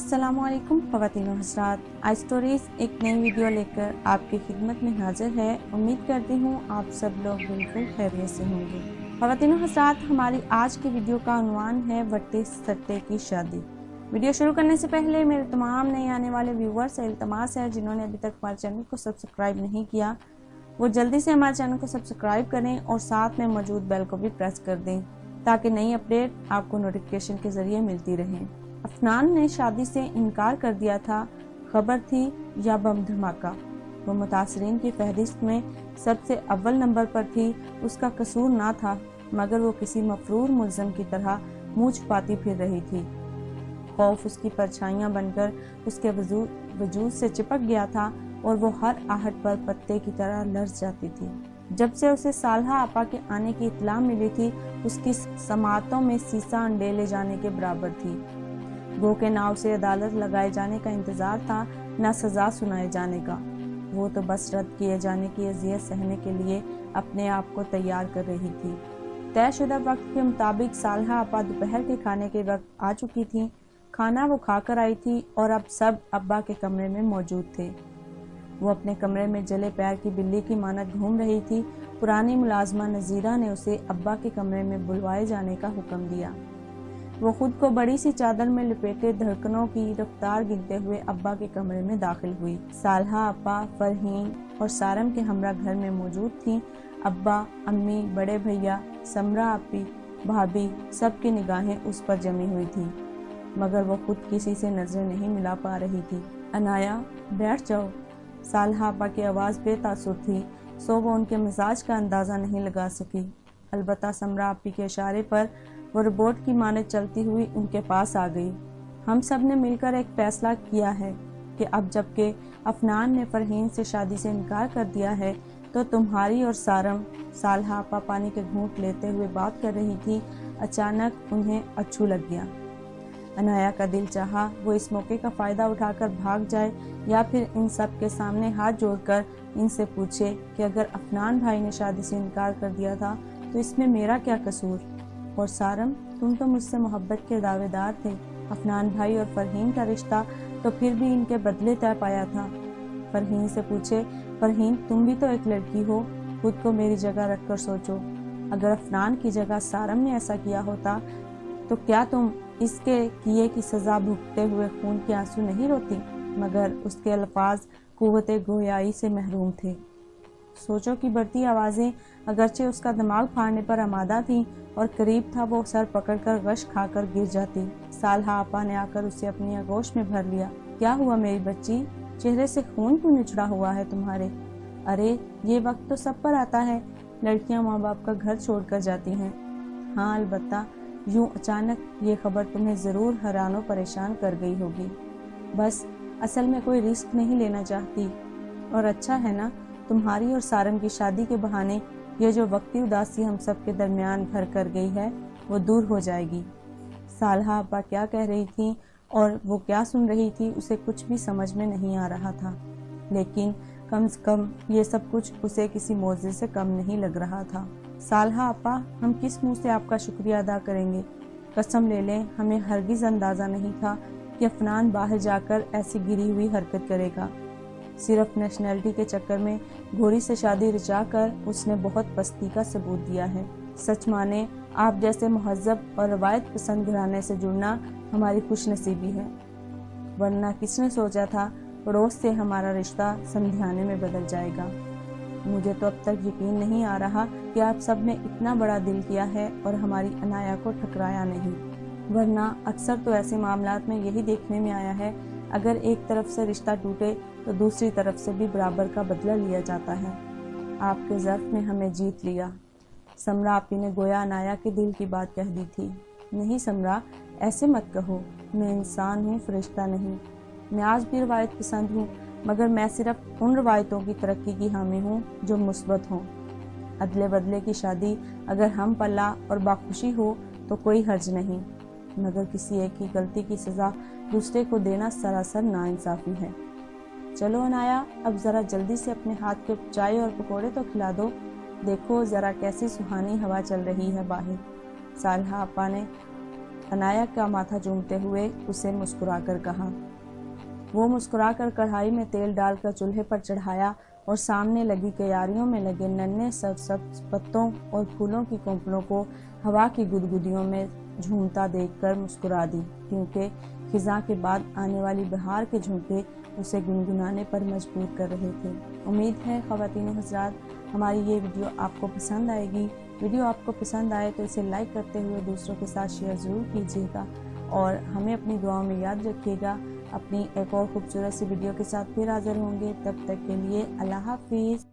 अस्सलाम वालेकुम ख़वातीन और हज़रात, आई स्टोरीज़ एक नई वीडियो लेकर आपकी खिदमत में हाजिर है। उम्मीद करती हूँ आप सब लोग बिल्कुल खैरियत से होंगे। ख़वातीन और हज़रात, हमारी आज की वीडियो का उन्वान है वट्टे सट्टे की शादी। वीडियो शुरू करने से पहले मेरे तमाम नए आने वाले व्यूवर्स से इल्तमास है, जिन्होंने अभी तक हमारे चैनल को सब्सक्राइब नहीं किया वो जल्दी से हमारे चैनल को सब्सक्राइब करें और साथ में मौजूद बेल को भी प्रेस कर दें ताकि नई अपडेट आपको नोटिफिकेशन के ज़रिए मिलती रहे। अफनान ने शादी से इनकार कर दिया था, खबर थी या बम धमाका। वो मुतासरीन की फहरिस्त में सबसे अव्वल नंबर पर थी। उसका कसूर ना था, मगर वो किसी मफरूर मुल्ज़म की तरह मुँह छुपाती फिर रही थी। खौफ उसकी परछाइयाँ बनकर उसके वजूद से चिपक गया था और वो हर आहट पर पत्ते की तरह लर्ज़ जाती थी। जब से उसे सालहा आपा के आने की इत्तला मिली थी, उसकी समातों में सीसा अंडे ले जाने के बराबर थी। गो के नाव से अदालत लगाए जाने का इंतज़ार था, न सज़ा सुनाए जाने का। वो तो बस रद्द किए जाने की अज़ियत सहने के लिए अपने आप को तैयार कर रही थी। तयशुदा वक्त के मुताबिक सालहा आपा दोपहर के खाने के वक्त आ चुकी थी। खाना वो खाकर आई थी और अब सब अब्बा के कमरे में मौजूद थे। वो अपने कमरे में जले पैर की बिल्ली की मानत घूम रही थी। पुरानी मुलाजमा नज़ीरा ने उसे अब्बा के कमरे में बुलवाए जाने का हुक्म दिया। वो खुद को बड़ी सी चादर में लपेटे धड़कनों की रफ्तार गिनते हुए अब्बा के कमरे में दाखिल हुई। सालहा आपा, फरहीन और सारम के हमरा घर में मौजूद थीं। अब्बा, अम्मी, बड़े भैया, समरा आपी, भाभी, सबकी निगाहें उस पर जमी हुई थी, मगर वो खुद किसी से नजरें नहीं मिला पा रही थी। अनाया, बैठ जाओ। सालहा आपा की आवाज़ बेतासुर थी, सो वो उनके मिजाज का अंदाज़ा नहीं लगा सकी। अलबत्ता समरा आपी के इशारे पर वो रोबोट की मानद चलती हुई उनके पास आ गई। हम सब ने मिलकर एक फैसला किया है कि अब जबकि अफनान ने फरहीन से शादी से इनकार कर दिया है, तो तुम्हारी और सारम। सालहा आपा पानी के घूंट लेते हुए बात कर रही थी। अचानक उन्हें अच्छू लग गया। अनाया का दिल चाहा वो इस मौके का फ़ायदा उठाकर भाग जाए या फिर इन सब के सामने हाथ जोड़कर इनसे पूछे कि अगर अफनान भाई ने शादी से इनकार कर दिया था तो इसमें मेरा क्या कसूर। और सारम, तुम तो मुझसे मोहब्बत के दावेदार थे। अफनान भाई और फरहीन का रिश्ता तो फिर भी इनके बदले तय पाया था। फरहीन से पूछे, फरहीन तुम भी तो एक लड़की हो, खुद को मेरी जगह रखकर सोचो। अगर अफनान की जगह सारम ने ऐसा किया होता तो क्या तुम इसके किए की सज़ा भुगतते हुए खून के आंसू नहीं रोती? मगर उसके अल्फाज कुव्वते गोयाई से महरूम थे। सोचो कि बढ़ती आवाज़ें अगरचे उसका दिमाग फाड़ने पर आमादा थीं और करीब था वो सर पकड़कर गश खाकर गिर जाती। सालहा आपा ने आकर उसे अपनी आगोश में भर लिया। क्या हुआ मेरी बच्ची, चेहरे से खून क्यों निचड़ा हुआ है तुम्हारे? अरे ये वक्त तो सब पर आता है, लड़कियां माँ बाप का घर छोड़कर जाती हैं। हाँ, अलबत्ता यूं अचानक ये खबर तुम्हें ज़रूर हैरानो परेशान कर गई होगी। बस असल में कोई रिस्क नहीं लेना चाहती। और अच्छा है ना, तुम्हारी और सारम की शादी के बहाने ये जो वक्ती उदासी हम सब के दरमियान घर कर गई है वो दूर हो जाएगी। सालहा आपा क्या कह रही थी और वो क्या सुन रही थी, उसे कुछ भी समझ में नहीं आ रहा था, लेकिन कम से कम ये सब कुछ उसे किसी मौजे से कम नहीं लग रहा था। सालहा आपा, हम किस मुंह से आपका शुक्रिया अदा करेंगे? कसम ले लें, हमें हरगिज़ अंदाज़ा नहीं था कि अफनान बाहर जाकर ऐसी गिरी हुई हरकत करेगा। सिर्फ नेशनैलिटी के चक्कर में घोड़ी से शादी रचा कर उसने बहुत पस्ती का सबूत दिया है। सच माने आप जैसे महज़्ज़ब और रवायत पसंद घराने से जुड़ना हमारी खुशनसीबी है, वरना किसने सोचा था पड़ोस से हमारा रिश्ता समझाने में बदल जाएगा। मुझे तो अब तक यकीन नहीं आ रहा कि आप सब ने इतना बड़ा दिल किया है और हमारी अनाया को ठकराया नहीं, वरना अक्सर तो ऐसे मामलात में यही देखने में आया है, अगर एक तरफ से रिश्ता टूटे तो दूसरी तरफ से भी बराबर का बदला लिया जाता है। आपके ज़र्फ़ ने हमें जीत लिया। समरा आपी ने गोया अनाया के दिल की बात कह दी थी। नहीं समरा, ऐसे मत कहो, मैं इंसान हूँ, फरिश्ता नहीं। मैं आज भी रवायत पसंद हूँ, मगर मैं सिर्फ उन रवायतों की तरक्की की हामी हूँ जो मुस्बत हों। अदले बदले की शादी अगर हम पल्ला और बाखुशी हो तो कोई हर्ज नहीं, मगर किसी एक की गलती की सज़ा दूसरे को देना सरासर नाइंसाफ़ी है। चलो अनाया, अब ज़रा जल्दी से अपने हाथ के चाय और पकोड़े तो खिला दो। देखो ज़रा कैसी सुहानी हवा चल रही है बाहर। सालहा आपा ने अनाया का माथा चूमते हुए उसे मुस्कुराकर कहा। वो मुस्कुराकर कढ़ाई में तेल डालकर चूल्हे पर चढ़ाया और सामने लगी क्यारियों में लगे नन्हे सब्ज पत्तों और फूलों की कोंपलों को हवा की गुदगुदियों में झूमता देखकर मुस्कुरा दी, क्योंकि खिज़ां के बाद आने वाली बहार के झोंके उसे गुनगुनाने पर मजबूर कर रहे थे। उम्मीद है ख़वातीन व हज़रात हमारी ये वीडियो आपको पसंद आएगी। वीडियो आपको पसंद आए तो इसे लाइक करते हुए दूसरों के साथ शेयर ज़रूर कीजिएगा और हमें अपनी दुआओं में याद रखिएगा। अपनी एक और खूबसूरत सी वीडियो के साथ फिर हाज़िर होंगे, तब तक के लिए अल्लाह हाफिज़।